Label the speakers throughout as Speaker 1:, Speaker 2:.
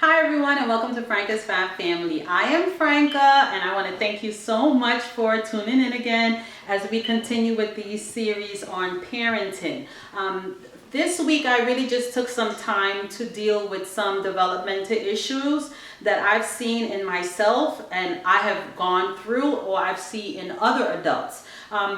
Speaker 1: Hi everyone, and welcome to Franka's Fab Family. I am Franka, and I want to thank you so much for tuning in again as we continue with these series on parenting. This week I really just took some time to deal with some developmental issues that I've seen in myself and I have gone through or I've seen in other adults.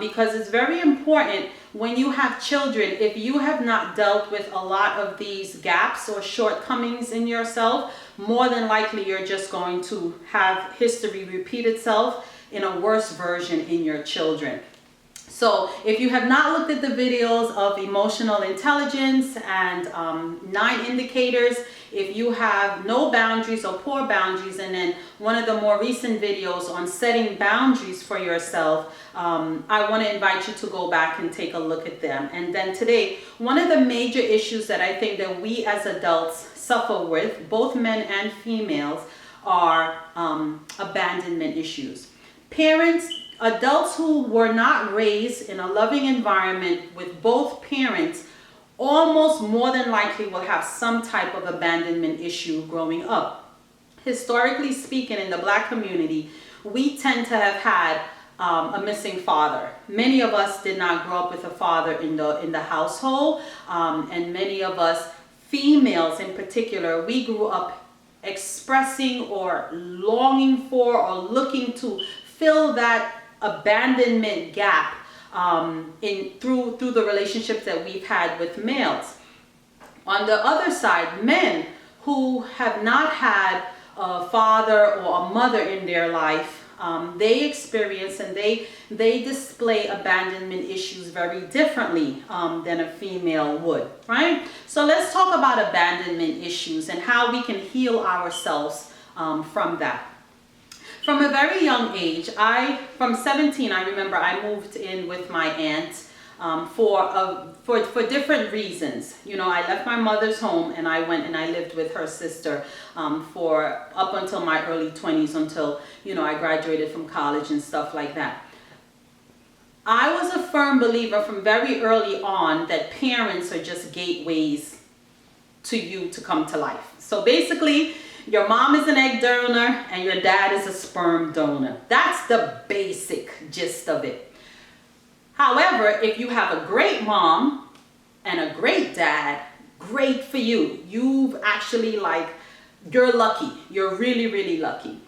Speaker 1: Because it's very important when you have children, if you have not dealt with a lot of these gaps or shortcomings in yourself, more than likely you're just going to have history repeat itself in a worse version in your children. So if you have not looked at the videos of emotional intelligence and 9 indicators, if you have no boundaries or poor boundaries, and then one of the more recent videos on setting boundaries for yourself, I want to invite you to go back and take a look at them. And then today, one of the major issues that I think that we as adults suffer with, both men and females, are abandonment issues. Adults who were not raised in a loving environment with both parents almost more than likely will have some type of abandonment issue growing up. Historically speaking, in the Black community, we tend to have had a missing father. Many of us did not grow up with a father in the household, and many of us females in particular, we grew up expressing or longing for or looking to fill that abandonment gap through the relationships that we've had with males. On the other side, men who have not had a father or a mother in their life, they experience and they display abandonment issues very differently than a female would, right? So let's talk about abandonment issues and how we can heal ourselves from that. From a very young age, from 17, I remember I moved in with my aunt for different reasons. You know, I left my mother's home and I went and I lived with her sister for up until my early 20s, until, you know, I graduated from college and stuff like that. I was a firm believer from very early on that parents are just gateways to you to come to life. So basically, your mom is an egg donor and your dad is a sperm donor. That's the basic gist of it. However, if you have a great mom and a great dad, great for you. You've actually you're lucky. You're really, really lucky.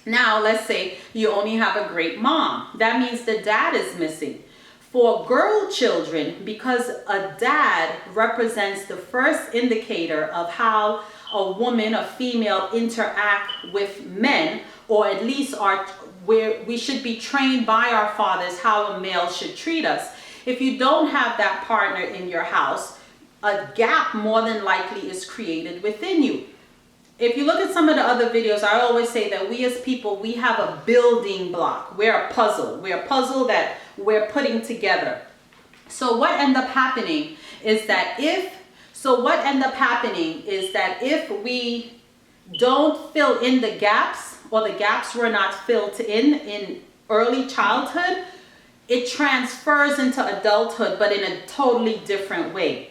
Speaker 1: Now, let's say you only have a great mom. That means the dad is missing. For girl children, because a dad represents the first indicator of how a woman, a female, interact with men, or at least where we should be trained by our fathers how a male should treat us. If you don't have that partner in your house, a gap more than likely is created within you. If you look at some of the other videos, I always say that we as people, we have a building block. We're a puzzle. We're a puzzle that we're putting together. So what ends up happening is that if we don't fill in the gaps, or the gaps were not filled in early childhood, it transfers into adulthood, but in a totally different way.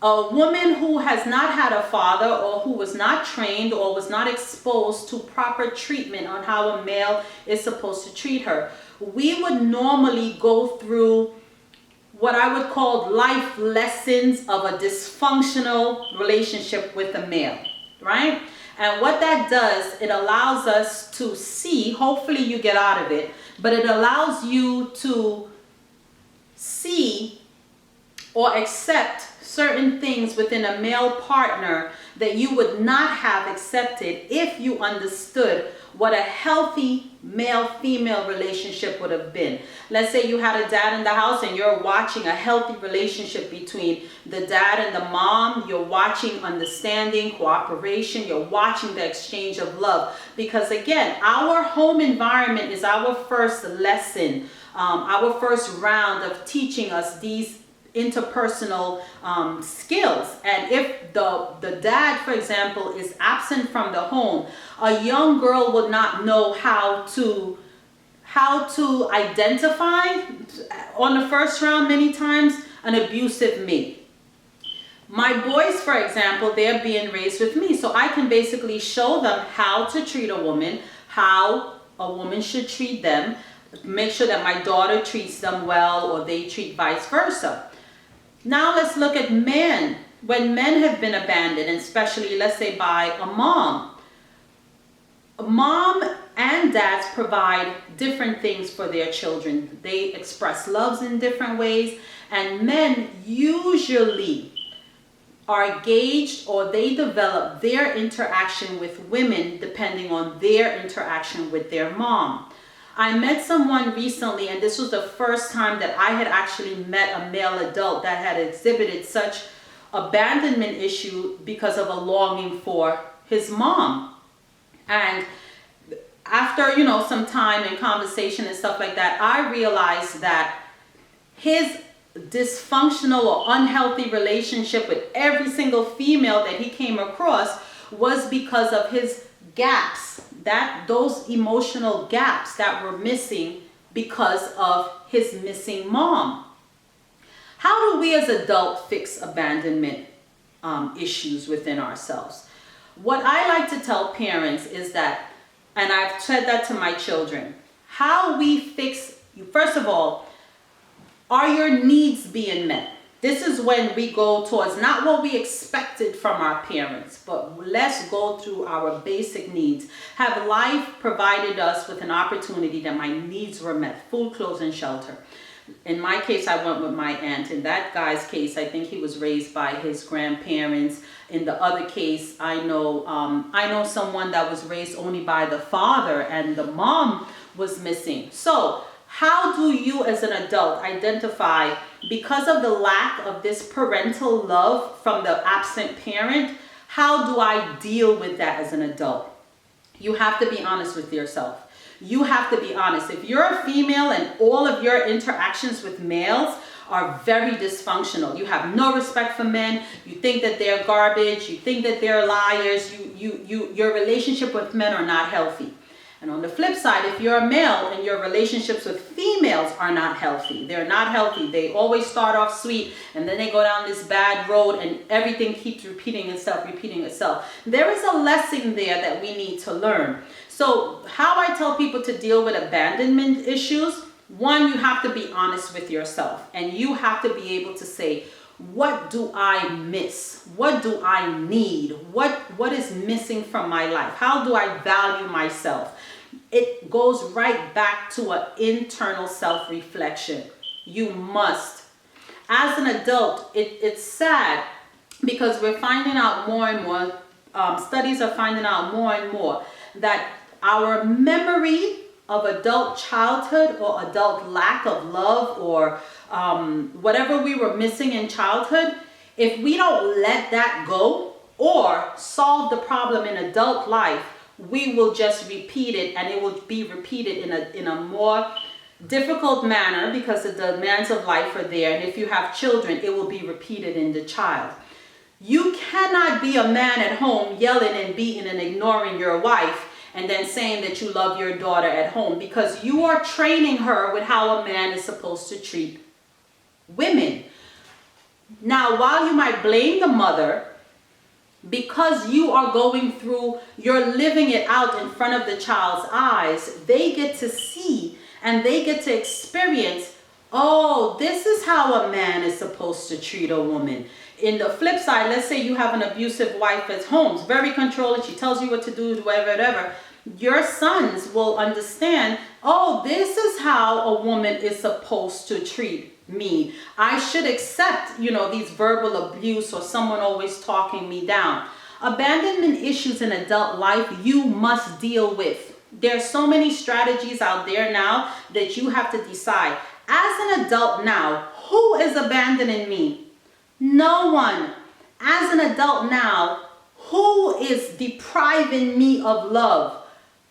Speaker 1: A woman who has not had a father, or who was not trained or was not exposed to proper treatment on how a male is supposed to treat her, we would normally go through what I would call life lessons of a dysfunctional relationship with a male, right? And what that does, it allows us to see, hopefully you get out of it, but it allows you to see or accept certain things within a male partner that you would not have accepted if you understood what a healthy male-female relationship would have been. Let's say you had a dad in the house and you're watching a healthy relationship between the dad and the mom. You're watching understanding, cooperation. You're watching the exchange of love. Because again, our home environment is our first lesson, our first round of teaching us these interpersonal skills. And if the dad, for example, is absent from the home, a young girl would not know how to identify on the first round many times an abusive mate. My boys, for example, they're being raised with me, so I can basically show them how to treat a woman, how a woman should treat them, make sure that my daughter treats them well, or they treat vice versa. Now let's look at men. When men have been abandoned, and especially, let's say, by a mom and dads provide different things for their children. They express loves in different ways, and men usually are gauged, or they develop their interaction with women depending on their interaction with their mom. I met someone recently, and this was the first time that I had actually met a male adult that had exhibited such abandonment issue because of a longing for his mom. And after, some time and conversation and stuff like that, I realized that his dysfunctional or unhealthy relationship with every single female that he came across was because of his gaps, those emotional gaps that were missing because of his missing mom. How do we as adults fix abandonment issues within ourselves? What I like to tell parents is that, and I've said that to my children, how we fix, first of all, are your needs being met? This is when we go towards not what we expected from our parents, but let's go through our basic needs. Have life provided us with an opportunity that my needs were met? Food, clothes, and shelter. In my case, I went with my aunt. In that guy's case, I think he was raised by his grandparents. In the other case, I know someone that was raised only by the father, and the mom was missing. So how do you as an adult identify, because of the lack of this parental love from the absent parent, how do I deal with that as an adult? You have to be honest with yourself. You have to be honest. If you're a female and all of your interactions with males are very dysfunctional, you have no respect for men, you think that they're garbage, you think that they're liars, your relationship with men are not healthy. And on the flip side, if you're a male and your relationships with females are not healthy, they're not healthy. They always start off sweet, and then they go down this bad road, and everything keeps repeating itself. There is a lesson there that we need to learn. So how I tell people to deal with abandonment issues, one, you have to be honest with yourself, and you have to be able to say, what do I miss? What do I need? What is missing from my life? How do I value myself? It goes right back to an internal self-reflection. You must. As an adult, it's sad because we're finding out more and more, studies are finding out more and more that our memory of adult childhood or adult lack of love or whatever we were missing in childhood, if we don't let that go or solve the problem in adult life, we will just repeat it, and it will be repeated in a more difficult manner because the demands of life are there. And if you have children, it will be repeated in the child. You cannot be a man at home yelling and beating and ignoring your wife and then saying that you love your daughter at home, because you are training her with how a man is supposed to treat women. Now, while you might blame the mother, because you are going through, you're living it out in front of the child's eyes, they get to see and they get to experience, oh, this is how a man is supposed to treat a woman. In the flip side, let's say you have an abusive wife at home, very controlling, she tells you what to do, whatever. Your sons will understand, oh, this is how a woman is supposed to treat me. I should accept, these verbal abuse or someone always talking me down. Abandonment issues in adult life, you must deal with. There's so many strategies out there now that you have to decide. As an adult now, who is abandoning me? No one. As an adult now, who is depriving me of love?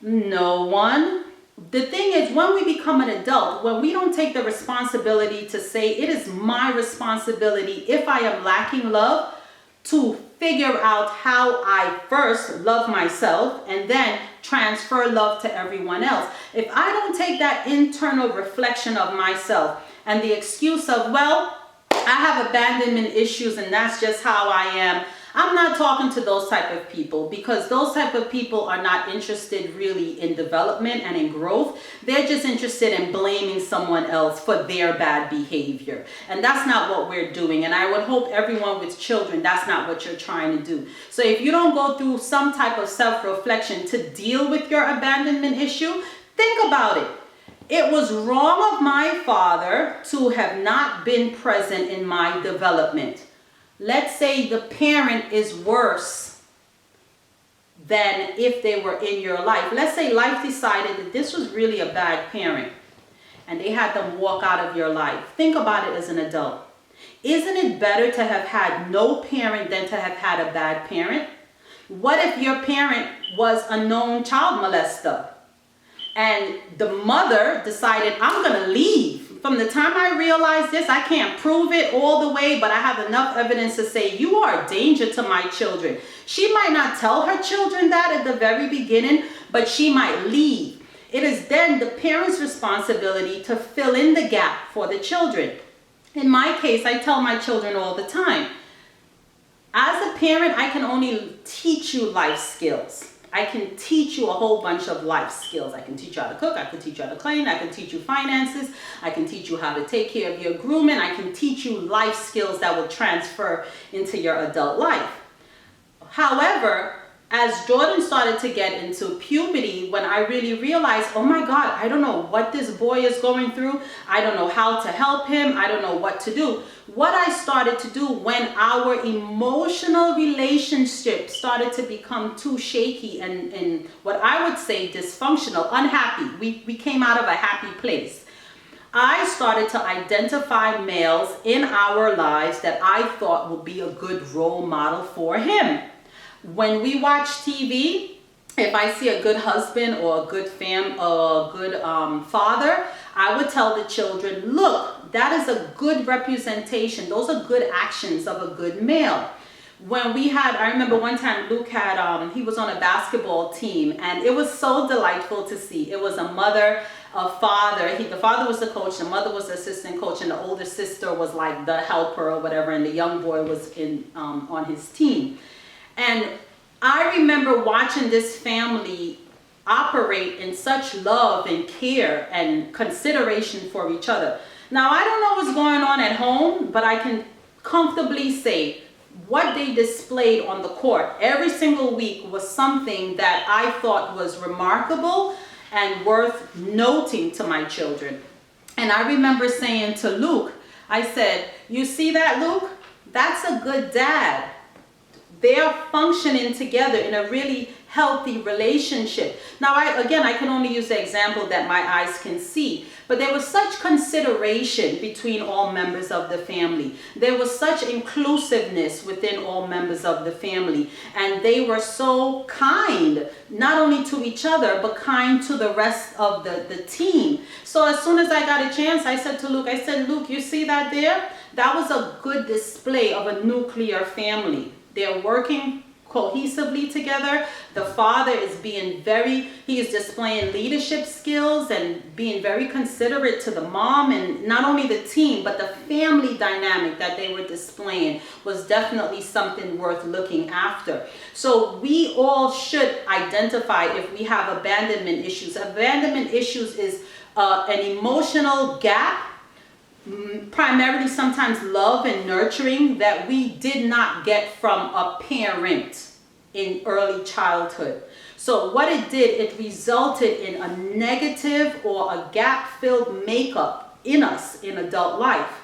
Speaker 1: No one. The thing is, when we become an adult, when we don't take the responsibility to say, it is my responsibility, if I am lacking love, to figure out how I first love myself and then transfer love to everyone else. If I don't take that internal reflection of myself and the excuse of, well, I have abandonment issues and that's just how I am. I'm not talking to those type of people, because those type of people are not interested really in development and in growth. They're just interested in blaming someone else for their bad behavior. And that's not what we're doing. And I would hope everyone with children, that's not what you're trying to do. So if you don't go through some type of self-reflection to deal with your abandonment issue, think about it. It was wrong of my father to have not been present in my development. Let's say the parent is worse than if they were in your life. Let's say life decided that this was really a bad parent and they had them walk out of your life. Think about it as an adult. Isn't it better to have had no parent than to have had a bad parent? What if your parent was a known child molester and the mother decided, I'm going to leave? From the time I realized this, I can't prove it all the way, but I have enough evidence to say you are a danger to my children. She might not tell her children that at the very beginning, but she might leave. It is then the parent's responsibility to fill in the gap for the children. In my case, I tell my children all the time, as a parent, I can only teach you life skills. I can teach you a whole bunch of life skills. I can teach you how to cook. I can teach you how to clean. I can teach you finances. I can teach you how to take care of your grooming. I can teach you life skills that will transfer into your adult life. However, as Jordan started to get into puberty, when I really realized, oh my God, I don't know what this boy is going through. I don't know how to help him. I don't know what to do. What I started to do when our emotional relationship started to become too shaky and what I would say dysfunctional, unhappy. We came out of a happy place. I started to identify males in our lives that I thought would be a good role model for him. When we watch TV, if I see a good husband or a good father, I would tell the children, look, that is a good representation. Those are good actions of a good male. When we had, I remember one time Luke had, he was on a basketball team and it was so delightful to see. It was a mother, a father. The father was the coach, the mother was the assistant coach, and the older sister was like the helper or whatever, and the young boy was on his team. And I remember watching this family operate in such love and care and consideration for each other. Now, I don't know what's going on at home, but I can comfortably say what they displayed on the court every single week was something that I thought was remarkable and worth noting to my children. And I remember saying to Luke, I said, you see that, Luke? That's a good dad. They are functioning together in a really healthy relationship. Now, I can only use the example that my eyes can see, but there was such consideration between all members of the family. There was such inclusiveness within all members of the family, and they were so kind, not only to each other, but kind to the rest of the team. So as soon as I got a chance, I said to Luke, Luke, you see that there? That was a good display of a nuclear family. They're working cohesively together. The father is he is displaying leadership skills and being very considerate to the mom, and not only the team, but the family dynamic that they were displaying was definitely something worth looking after. So we all should identify if we have abandonment issues. Abandonment issues is an emotional gap, primarily sometimes love and nurturing that we did not get from a parent in early childhood. So what it did, it resulted in a negative or a gap-filled makeup in us in adult life.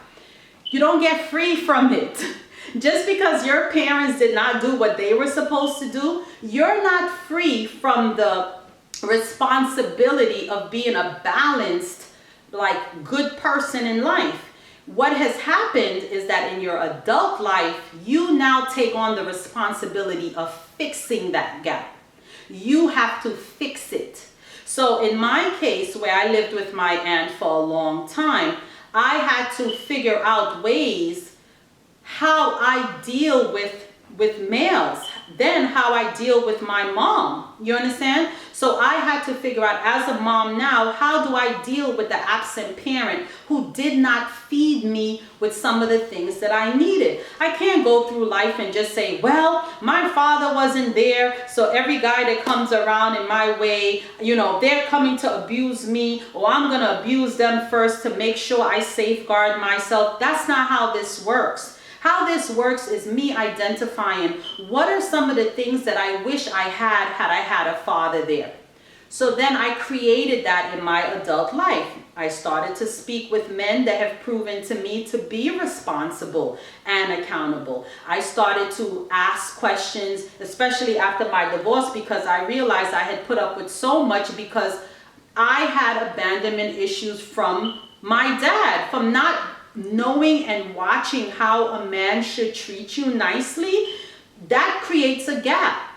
Speaker 1: You don't get free from it. Just because your parents did not do what they were supposed to do, you're not free from the responsibility of being a balanced, good person in life. What has happened is that in your adult life, you now take on the responsibility of fixing that gap. You have to fix it. So in my case, where I lived with my aunt for a long time, I had to figure out ways how I deal with males. then how I deal with my mom. You understand? So I had to figure out, as a mom now, how do I deal with the absent parent who did not feed me with some of the things that I needed? I can't go through life and just say, well, my father wasn't there, so every guy that comes around in my way, they're coming to abuse me, or I'm going to abuse them first to make sure I safeguard myself. That's not how this works. How this works is me identifying what are some of the things that I wish I had a father there. So then I created that in my adult life. I started to speak with men that have proven to me to be responsible and accountable. I started to ask questions, especially after my divorce, because I realized I had put up with so much because I had abandonment issues from my dad, from not knowing and watching how a man should treat you nicely. That creates a gap.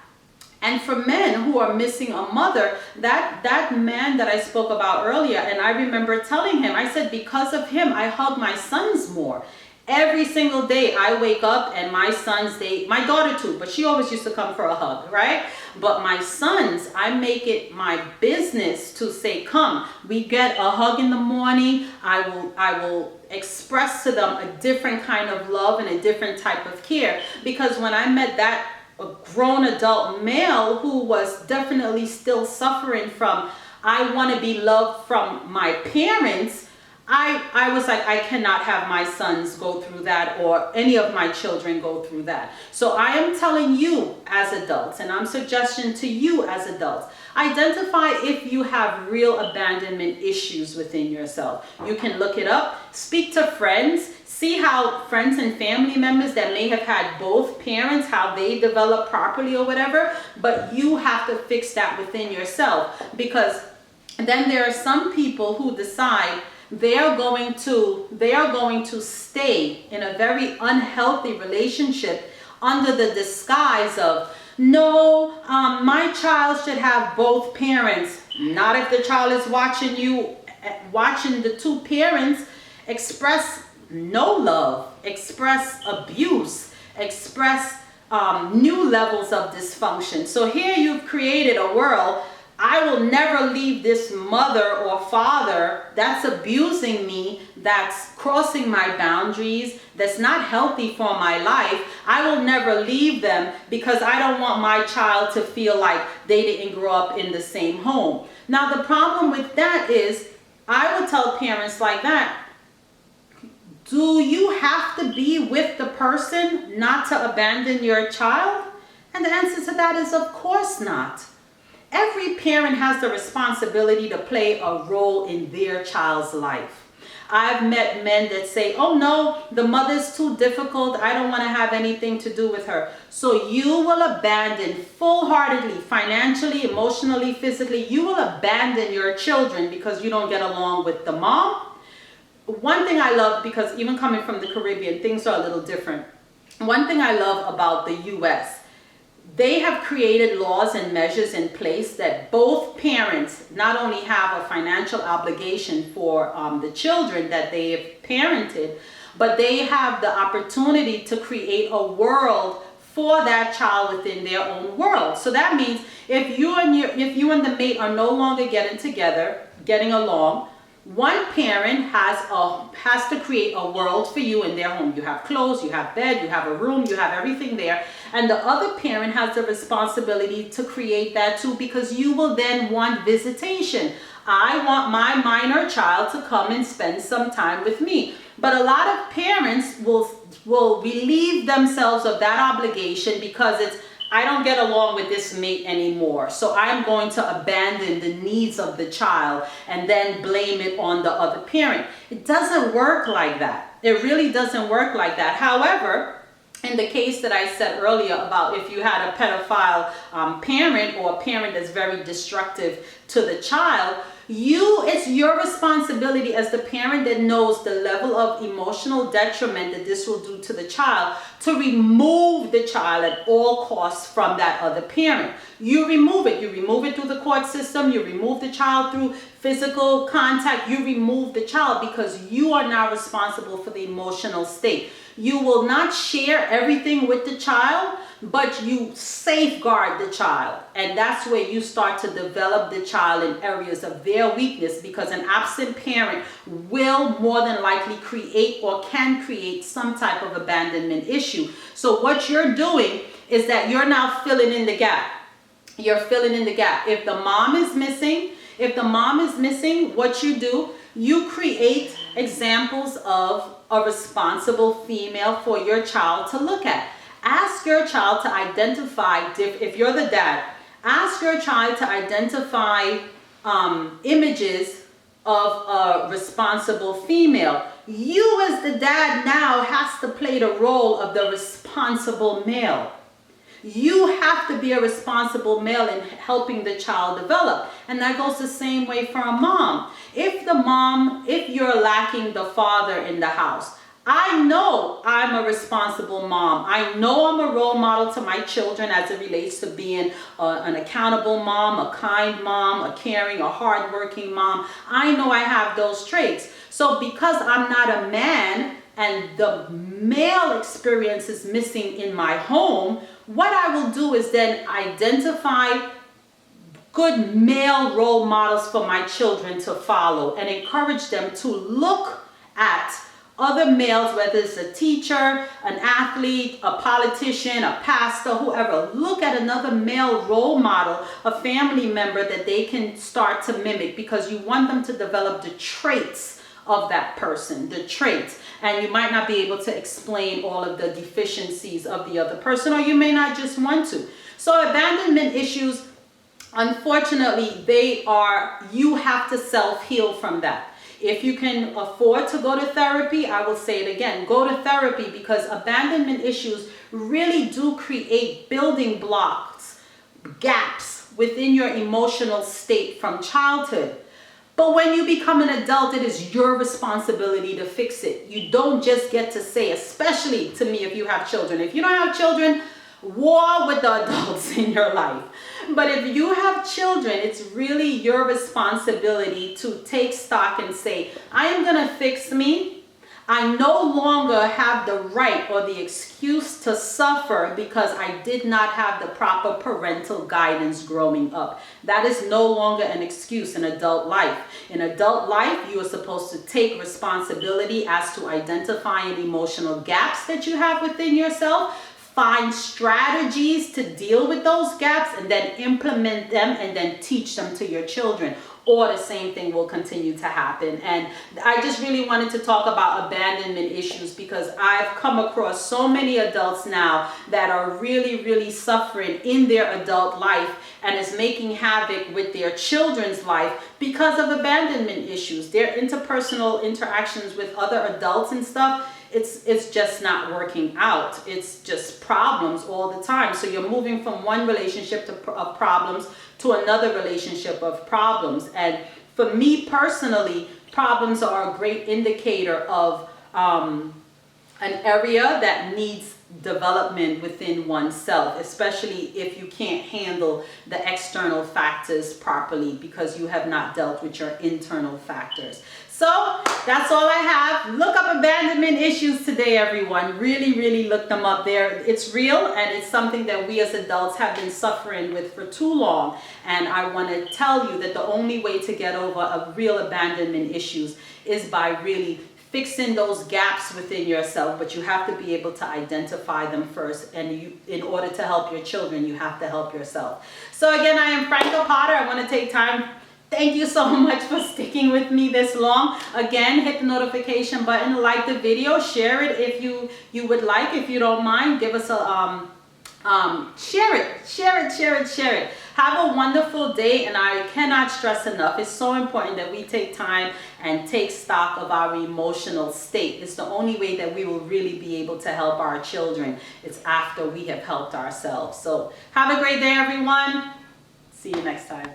Speaker 1: And for men who are missing a mother, that man that I spoke about earlier, and I remember telling him, I said, because of him, I hug my sons more. Every single day I wake up and my sons, my daughter too, but she always used to come for a hug, right? But my sons, I make it my business to say, come, we get a hug in the morning. I will express to them a different kind of love and a different type of care. Because when I met that a grown adult male who was definitely still suffering from, I want to be loved from my parents, I was like, I cannot have my sons go through that, or any of my children go through that. So I am telling you as adults, and I'm suggesting to you as adults, identify if you have real abandonment issues within yourself. You can look it up, speak to friends, see how friends and family members that may have had both parents, how they develop properly or whatever, but you have to fix that within yourself. Because then there are some people who decide they are going to stay in a very unhealthy relationship under the disguise of, no, my child should have both parents. Not if the child is watching the two parents express no love, express abuse, express new levels of dysfunction. So here you've created a world. I will never leave this mother or father that's abusing me, that's crossing my boundaries, that's not healthy for my life. I will never leave them because I don't want my child to feel like they didn't grow up in the same home. Now, the problem with that is, I would tell parents like that, do you have to be with the person not to abandon your child? And the answer to that is, of course not. Every parent has the responsibility to play a role in their child's life. I've met men that say, oh no, the mother's too difficult, I don't want to have anything to do with her. So you will abandon full-heartedly, financially, emotionally, physically, you will abandon your children because you don't get along with the mom. One thing I love, because even coming from the Caribbean, things are a little different. One thing I love about the US, they have created laws and measures in place that both parents not only have a financial obligation for the children that they have parented, but they have the opportunity to create a world for that child within their own world. So that means if you and the mate are no longer getting along, one parent has to create a world for you in their home. You have clothes, you have bed, you have a room, you have everything there. And the other parent has the responsibility to create that too, because you will then want visitation. I want my minor child to come and spend some time with me. But a lot of parents will relieve themselves of that obligation because it's, I don't get along with this mate anymore, so I'm going to abandon the needs of the child and then blame it on the other parent. It doesn't work like that. It really doesn't work like that. However, in the case that I said earlier about if you had a pedophile parent or a parent that's very destructive to the child, it's your responsibility as the parent that knows the level of emotional detriment that this will do to the child to remove the child at all costs from that other parent. You remove it. You remove it through the court system. You remove the child through physical contact. You remove the child because you are now responsible for the emotional state. You will not share everything with the child, but you safeguard the child. And that's where you start to develop the child in areas of their weakness, because an absent parent will more than likely create or can create some type of abandonment issue. So what you're doing is that you're now filling in the gap. You're filling in the gap. If the mom is missing, what you do, you create examples of a responsible female for your child to look at. Ask your child to identify, if you're the dad, ask your child to identify images of a responsible female. You as the dad now has to play the role of the responsible male. You have to be a responsible male in helping the child develop. And that goes the same way for a mom. If you're lacking the father in the house, I know I'm a responsible mom. I know I'm a role model to my children as it relates to being an accountable mom, a kind mom, a caring, a hardworking mom. I know I have those traits. So because I'm not a man and the male experience is missing in my home, what I will do is then identify good male role models for my children to follow and encourage them to look at other males, whether it's a teacher, an athlete, a politician, a pastor, whoever. Look at another male role model, a family member that they can start to mimic, because you want them to develop the traits of that person, the traits. And you might not be able to explain all of the deficiencies of the other person, or you may not just want to. So abandonment issues, unfortunately, you have to self-heal from that. If you can afford to go to therapy, I will say it again, go to therapy, because abandonment issues really do create building blocks, gaps within your emotional state from childhood. But when you become an adult, it is your responsibility to fix it. You don't just get to say, especially to me if you have children. If you don't have children, war with the adults in your life. But if you have children, it's really your responsibility to take stock and say, I am going to fix me. I no longer have the right or the excuse to suffer because I did not have the proper parental guidance growing up. That is no longer an excuse in adult life. In adult life, you are supposed to take responsibility as to identifying emotional gaps that you have within yourself, find strategies to deal with those gaps, and then implement them and then teach them to your children. Or the same thing will continue to happen. And I just really wanted to talk about abandonment issues, because I've come across so many adults now that are really, really suffering in their adult life, and is making havoc with their children's life because of abandonment issues. Their interpersonal interactions with other adults and stuff, it's just not working out. It's just problems all the time. So you're moving from one relationship of problems to another relationship of problems. And for me personally, problems are a great indicator of an area that needs development within oneself, especially if you can't handle the external factors properly because you have not dealt with your internal factors. So that's all I have. Look up abandonment issues today, everyone. Really, really look them up there. It's real, and it's something that we as adults have been suffering with for too long. And I want to tell you that the only way to get over a real abandonment issues is by really fixing those gaps within yourself. But you have to be able to identify them first. And in order to help your children, you have to help yourself. So again, I am Franka Potter. I want to take time. Thank you so much for sticking with me this long. Again, hit the notification button, like the video, share it if you would like. If you don't mind, give us a share it. Have a wonderful day, and I cannot stress enough, it's so important that we take time and take stock of our emotional state. It's the only way that we will really be able to help our children. It's after we have helped ourselves. So have a great day, everyone. See you next time.